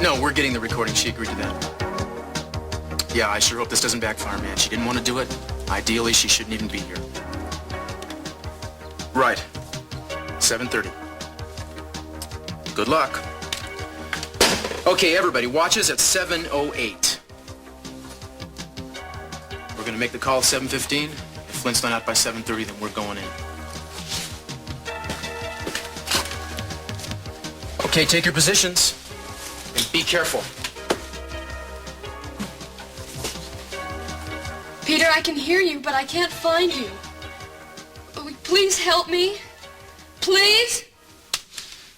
No, we're getting the recording. She agreed to that. Yeah, I sure hope this doesn't backfire, man. She didn't want to do it. Ideally, she shouldn't even be here. Right. 7:30. Good luck. Okay, everybody, watch us at 7:08. We're going to make the call at 7:15. If Flint's not out by 7:30, then we're going in. Okay, take your positions. And be careful. Peter, I can hear you, but I can't find you. Oh, please help me. Please?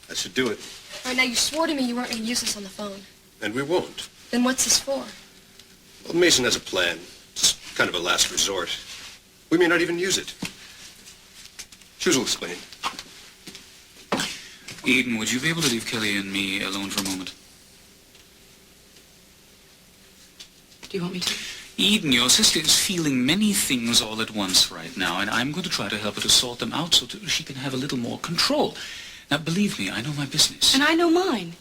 That should do it. All right, now you swore to me you weren't going to use this on the phone. And we won't. Then what's this for? Well, Mason has a plan. It's kind of a last resort. We may not even use it. Shoes will explain. Eden, would you be able to leave Kelly and me alone for a moment? Do you want me to? Eden, your sister is feeling many things all at once right now, and I'm going to try to help her to sort them out so she can have a little more control. Now, believe me, I know my business. And I know mine.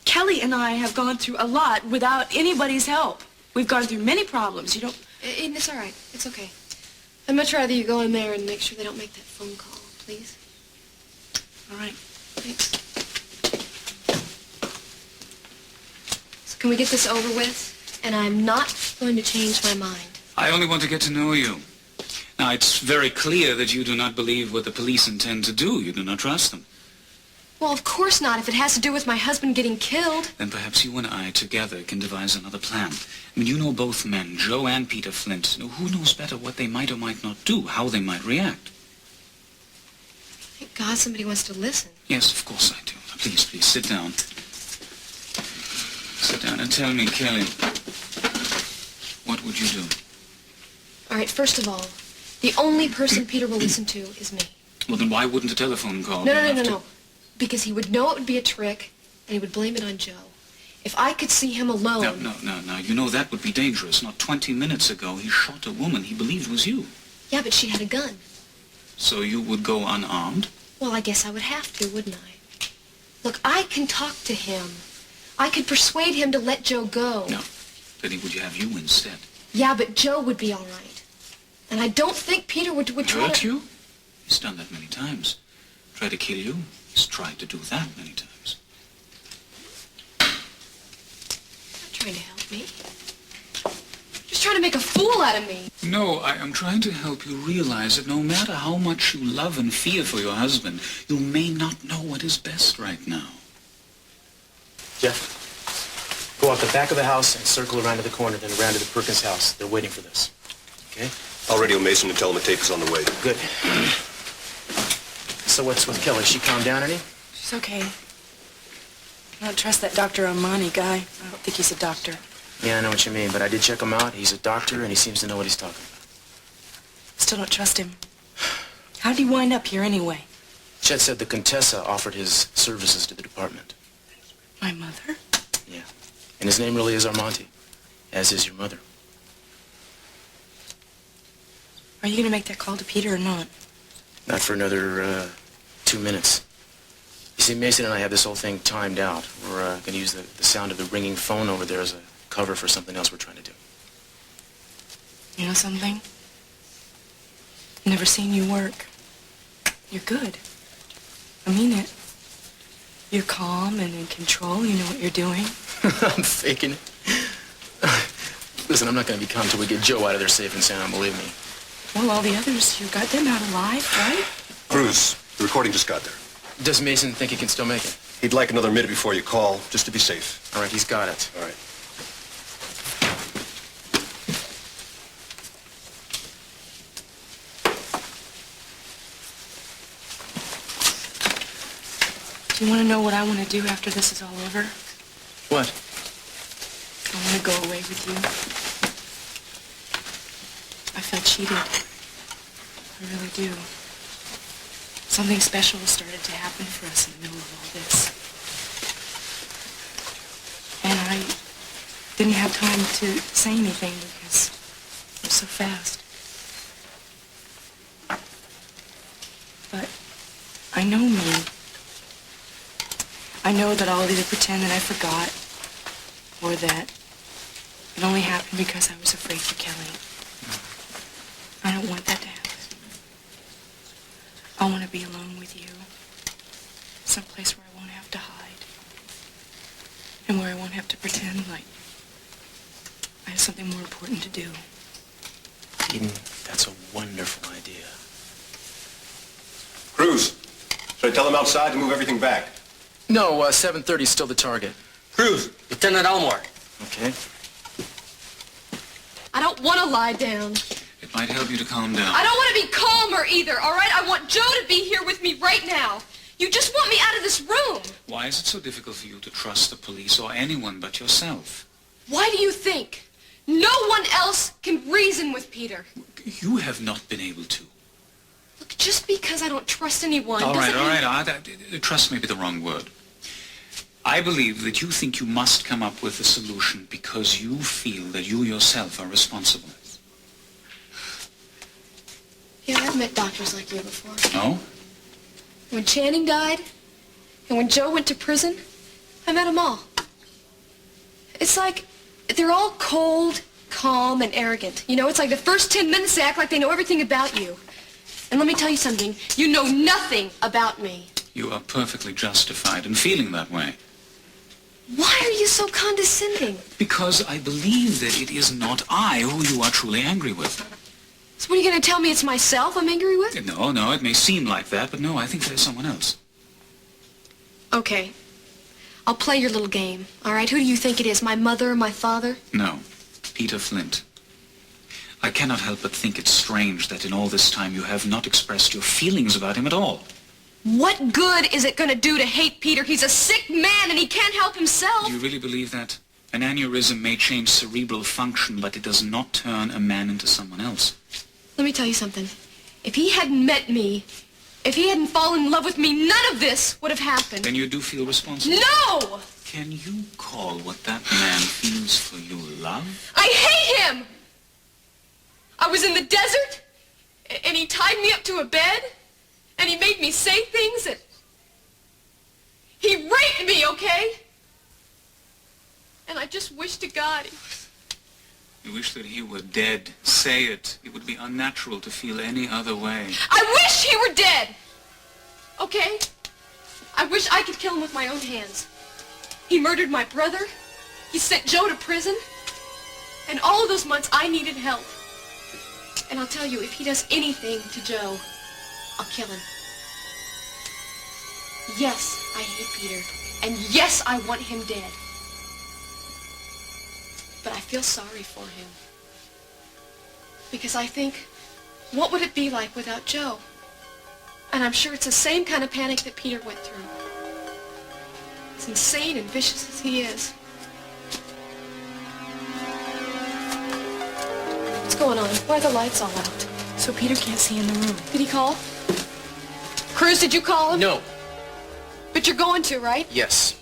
Kelly and I have gone through a lot without anybody's help. We've gone through many problems, you don't... Eden, it's all right. It's okay. I'd much rather you go in there and make sure they don't make that phone call, please. All right. Thanks. So can we get this over with? And I'm not going to change my mind. I only want to get to know you. Now, it's very clear that you do not believe what the police intend to do. You do not trust them. Well, of course not, if it has to do with my husband getting killed. Then perhaps you and I together can devise another plan. I mean, you know both men, Joe and Peter Flint. Now, who knows better what they might or might not do, how they might react? Thank God somebody wants to listen. Yes, of course I do. Now, please, sit down. Sit down and tell me, Kelly, what would you do? All right, first of all, the only person Peter will listen to is me. Well, then why wouldn't a telephone call? No. Because he would know it would be a trick, and he would blame it on Joe. If I could see him alone... No. You know that would be dangerous. Not 20 minutes ago, he shot a woman he believed was you. Yeah, but she had a gun. So you would go unarmed? Well, I guess I would have to, wouldn't I? Look, I can talk to him. I could persuade him to let Joe go. No. Then he would have you instead. Yeah, but Joe would be all right. And I don't think Peter would try to... Hurt you? He's done that many times. Try to kill you? He's tried to do that many times. Not trying to help me. Just trying to make a fool out of me. No, I am trying to help you realize that no matter how much you love and fear for your husband, you may not know what is best right now. Jeff, go out the back of the house and circle around to the corner, then around to the Perkins house. They're waiting for this. Okay? I'll radio Mason and tell him a tape is on the way. Good. So what's with Kelly? She calmed down any? She's okay. I don't trust that Dr. Armani guy. I don't think he's a doctor. Yeah, I know what you mean, but I did check him out. He's a doctor, and he seems to know what he's talking about. Still don't trust him. How did he wind up here anyway? Chet said the Contessa offered his services to the department. My mother? Yeah. And his name really is Armante, as is your mother. Are you going to make that call to Peter or not? Not for another 2 minutes. You see, Mason and I have this whole thing timed out. We're going to use the sound of the ringing phone over there as a cover for something else we're trying to do. You know something? I've never seen you work. You're good. I mean it. You're calm and in control. You know what you're doing. I'm faking it. Listen, I'm not going to be calm until we get Joe out of there safe and sound, believe me. Well, all the others, you got them out alive, right? Cruz, the recording just got there. Does Mason think he can still make it? He'd like another minute before you call, just to be safe. All right, he's got it. All right. Do you want to know what I want to do after this is all over? What? I want to go away with you. I feel cheated. I really do. Something special started to happen for us in the middle of all this. And I didn't have time to say anything because it was so fast. But I know me. I know that I'll either pretend that I forgot or that it only happened because I was afraid for Kelly. I don't want that to happen. I want to be alone with you. Someplace where I won't have to hide. And where I won't have to pretend like I have something more important to do. Eden, that's a wonderful idea. Cruz, should I tell them outside to move everything back? No, 7:30 is still the target. Cruz, Lieutenant Elmore. Okay. I don't want to lie down. It might help you to calm down. I don't want to be calmer either, all right? I want Joe to be here with me right now. You just want me out of this room. Why is it so difficult for you to trust the police or anyone but yourself? Why do you think? No one else can reason with Peter. You have not been able to. Look, just because I don't trust anyone All doesn't right. mean... Trust may be the wrong word. I believe that you think you must come up with a solution because you feel that you yourself are responsible. Yeah, I've met doctors like you before. No? When Channing died, and when Joe went to prison, I met them all. It's like they're all cold, calm, and arrogant. You know, it's like the first 10 minutes they act like they know everything about you. And let me tell you something. You know nothing about me. You are perfectly justified in feeling that way. Why are you so condescending? Because I believe that it is not I who you are truly angry with. So what are you going to tell me it's myself I'm angry with? No, it may seem like that, but no, I think there's someone else. Okay. I'll play your little game, all right? Who do you think it is, my mother or my father? No, Peter Flint. I cannot help but think it's strange that in all this time you have not expressed your feelings about him at all. What good is it going to do to hate Peter? He's a sick man and he can't help himself. Do you really believe that? An aneurysm may change cerebral function, but it does not turn a man into someone else. Let me tell you something. If he hadn't met me, if he hadn't fallen in love with me, none of this would have happened. Then you do feel responsible? No! Can you call what that man feels for you love? I hate him! I was in the desert, and he tied me up to a bed, and he made me say things that... He raped me, okay? And I just wish to God he... You wish that he were dead. Say it. It would be unnatural to feel any other way. I wish he were dead! Okay? I wish I could kill him with my own hands. He murdered my brother. He sent Joe to prison. And all of those months I needed help. And I'll tell you, if he does anything to Joe, I'll kill him. Yes, I hate Peter. And yes, I want him dead. But I feel sorry for him. Because I think, what would it be like without Joe? And I'm sure it's the same kind of panic that Peter went through. As insane and vicious as he is. What's going on? Why are the lights all out? So Peter can't see in the room. Did he call? Cruz, did you call him? No. But you're going to, right? Yes.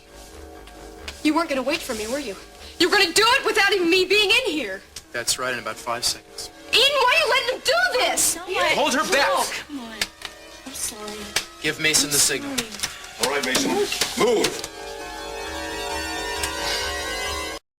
You weren't going to wait for me, were you? You were going to do it without even me being in here. That's right, in about 5 seconds. Eden, why are you letting him do this? Hold her back! Come on. I'm sorry. Give Mason the signal. All right, Mason. Move!